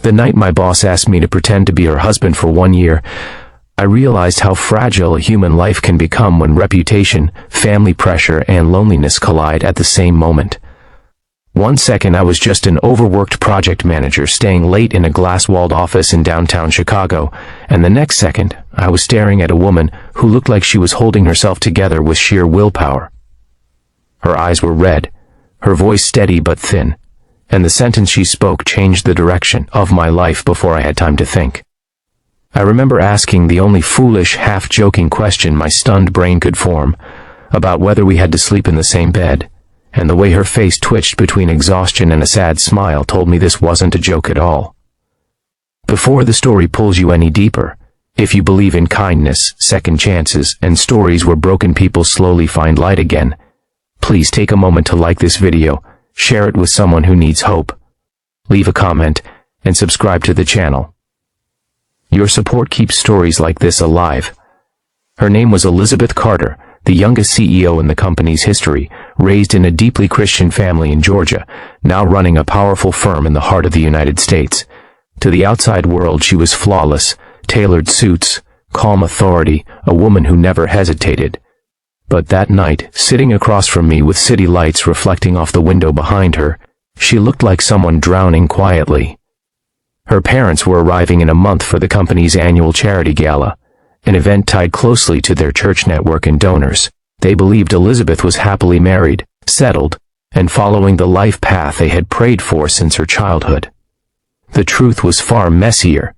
The night my boss asked me to pretend to be her husband for 1 year, I realized how fragile a human life can become when reputation, family pressure, and loneliness collide at the same moment. 1 second I was just an overworked project manager staying late in a glass-walled office in downtown Chicago, and the next second I was staring at a woman who looked like she was holding herself together with sheer willpower. Her eyes were red, her voice steady but thin, and the sentence she spoke changed the direction of my life before I had time to think. I remember asking the only foolish, half-joking question my stunned brain could form, about whether we had to sleep in the same bed, and the way her face twitched between exhaustion and a sad smile told me this wasn't a joke at all. Before the story pulls you any deeper, if you believe in kindness, second chances, and stories where broken people slowly find light again, please take a moment to like this video, share it with someone who needs hope, leave a comment, and subscribe to the channel. Your support keeps stories like this alive. Her name was Elizabeth Carter, the youngest CEO in the company's history, raised in a deeply Christian family in Georgia, now running a powerful firm in the heart of the United States. To the outside world she was flawless, tailored suits, calm authority, a woman who never hesitated. But that night, sitting across from me with city lights reflecting off the window behind her, she looked like someone drowning quietly. Her parents were arriving in a month for the company's annual charity gala, an event tied closely to their church network and donors. They believed Elizabeth was happily married, settled, and following the life path they had prayed for since her childhood. The truth was far messier: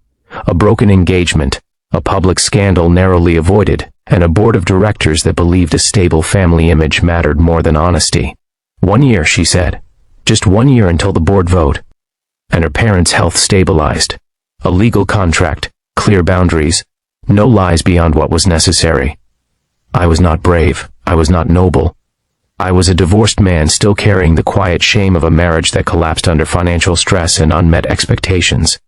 a broken engagement, a public scandal narrowly avoided, and a board of directors that believed a stable family image mattered more than honesty. 1 year, she said. Just 1 year until the board vote. And her parents' health stabilized. A legal contract, clear boundaries, no lies beyond what was necessary. I was not brave, I was not noble. I was a divorced man still carrying the quiet shame of a marriage that collapsed under financial stress and unmet expectations.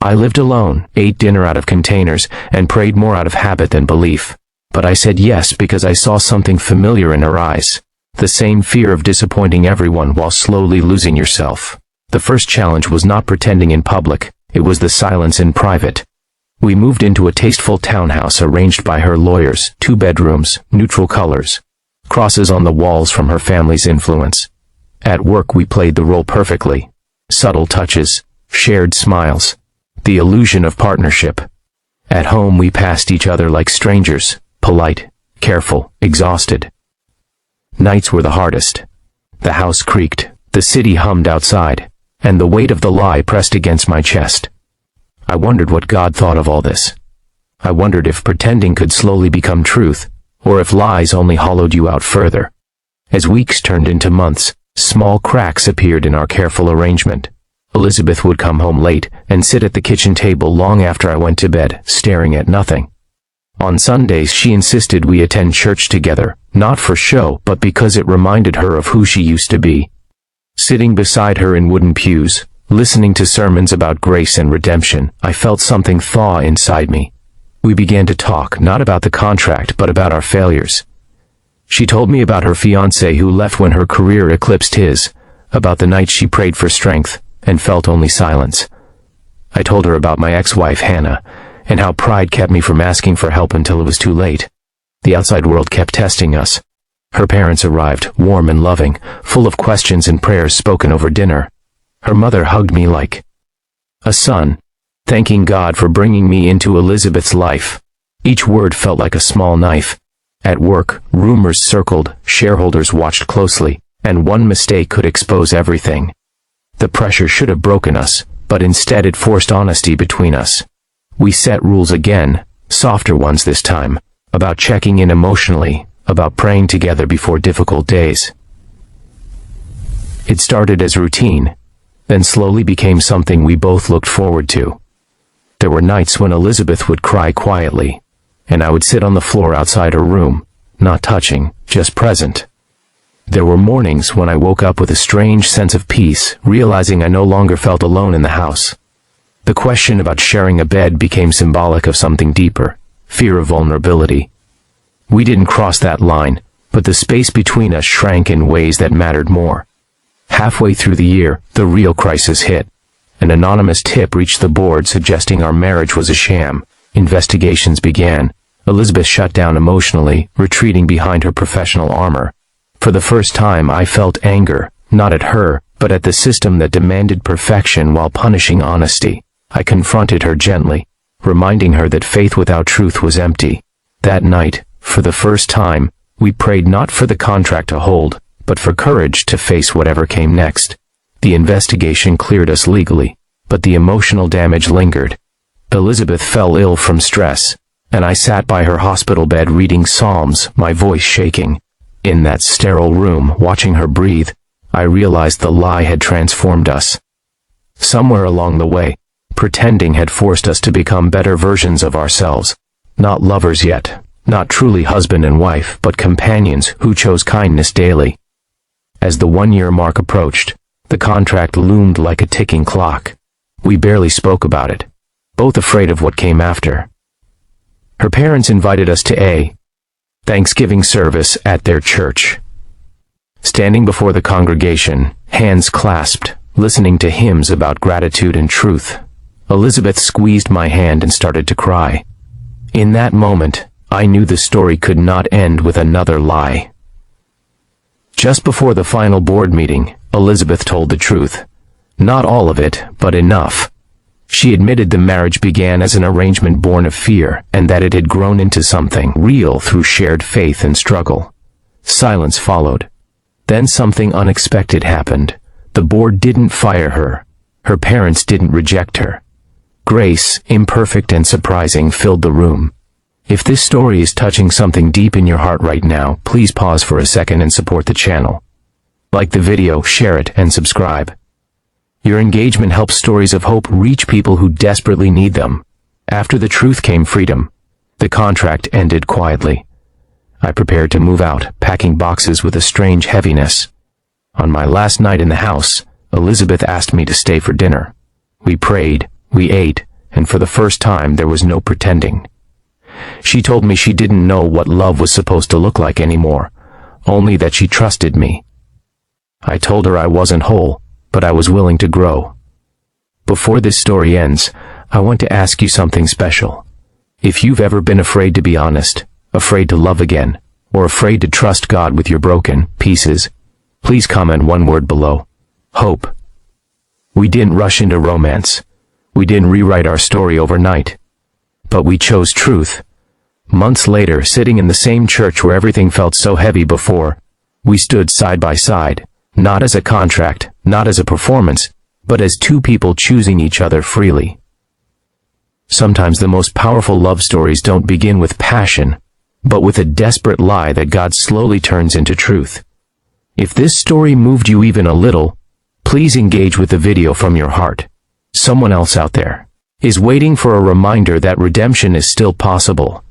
I lived alone, ate dinner out of containers, and prayed more out of habit than belief. But I said yes because I saw something familiar in her eyes. The same fear of disappointing everyone while slowly losing yourself. The first challenge was not pretending in public, it was the silence in private. We moved into a tasteful townhouse arranged by her lawyers, 2 bedrooms, neutral colors, crosses on the walls from her family's influence. At work we played the role perfectly. Subtle touches, shared smiles, the illusion of partnership. At home we passed each other like strangers, polite, careful, exhausted. Nights were the hardest. The house creaked, the city hummed outside, and the weight of the lie pressed against my chest. I wondered what God thought of all this. I wondered if pretending could slowly become truth, or if lies only hollowed you out further. As weeks turned into months, small cracks appeared in our careful arrangement. Elizabeth would come home late and sit at the kitchen table long after I went to bed, staring at nothing. On Sundays she insisted we attend church together, not for show but because it reminded her of who she used to be. Sitting beside her in wooden pews, listening to sermons about grace and redemption, I felt something thaw inside me. We began to talk, not about the contract but about our failures. She told me about her fiancé who left when her career eclipsed his, about the night she prayed for strength and felt only silence. I told her about my ex-wife Hannah, and how pride kept me from asking for help until it was too late. The outside world kept testing us. Her parents arrived, warm and loving, full of questions and prayers spoken over dinner. Her mother hugged me like a son, thanking God for bringing me into Elizabeth's life. Each word felt like a small knife. At work, rumors circled, shareholders watched closely, and one mistake could expose everything. The pressure should have broken us, but instead it forced honesty between us. We set rules again, softer ones this time, about checking in emotionally, about praying together before difficult days. It started as routine, then slowly became something we both looked forward to. There were nights when Elizabeth would cry quietly, and I would sit on the floor outside her room, not touching, just present. There were mornings when I woke up with a strange sense of peace, realizing I no longer felt alone in the house. The question about sharing a bed became symbolic of something deeper, fear of vulnerability. We didn't cross that line, but the space between us shrank in ways that mattered more. Halfway through the year, the real crisis hit. An anonymous tip reached the board suggesting our marriage was a sham. Investigations began. Elizabeth shut down emotionally, retreating behind her professional armor. For the first time I felt anger, not at her, but at the system that demanded perfection while punishing honesty. I confronted her gently, reminding her that faith without truth was empty. That night, for the first time, we prayed not for the contract to hold, but for courage to face whatever came next. The investigation cleared us legally, but the emotional damage lingered. Elizabeth fell ill from stress, and I sat by her hospital bed reading Psalms, my voice shaking. In that sterile room, watching her breathe, I realized the lie had transformed us. Somewhere along the way, pretending had forced us to become better versions of ourselves. Not lovers yet, not truly husband and wife, but companions who chose kindness daily. As the 1-year mark approached, the contract loomed like a ticking clock. We barely spoke about it, both afraid of what came after. Her parents invited us to a Thanksgiving service at their church. Standing before the congregation, hands clasped, listening to hymns about gratitude and truth, Elizabeth squeezed my hand and started to cry. In that moment, I knew the story could not end with another lie. Just before the final board meeting, Elizabeth told the truth. Not all of it, but enough. She admitted the marriage began as an arrangement born of fear, and that it had grown into something real through shared faith and struggle. Silence followed. Then something unexpected happened. The board didn't fire her. Her parents didn't reject her. Grace, imperfect and surprising, filled the room. If this story is touching something deep in your heart right now, please pause for a second and support the channel. Like the video, share it, and subscribe. Your engagement helps stories of hope reach people who desperately need them. After the truth came freedom. The contract ended quietly. I prepared to move out, packing boxes with a strange heaviness. On my last night in the house, Elizabeth asked me to stay for dinner. We prayed, we ate, and for the first time there was no pretending. She told me she didn't know what love was supposed to look like anymore, only that she trusted me. I told her I wasn't whole, but I was willing to grow. Before this story ends, I want to ask you something special. If you've ever been afraid to be honest, afraid to love again, or afraid to trust God with your broken pieces, please comment one word below. Hope. We didn't rush into romance. We didn't rewrite our story overnight. But we chose truth. Months later, sitting in the same church where everything felt so heavy before, we stood side by side, not as a contract, not as a performance, but as two people choosing each other freely. Sometimes the most powerful love stories don't begin with passion, but with a desperate lie that God slowly turns into truth. If this story moved you even a little, please engage with the video from your heart. Someone else out there is waiting for a reminder that redemption is still possible.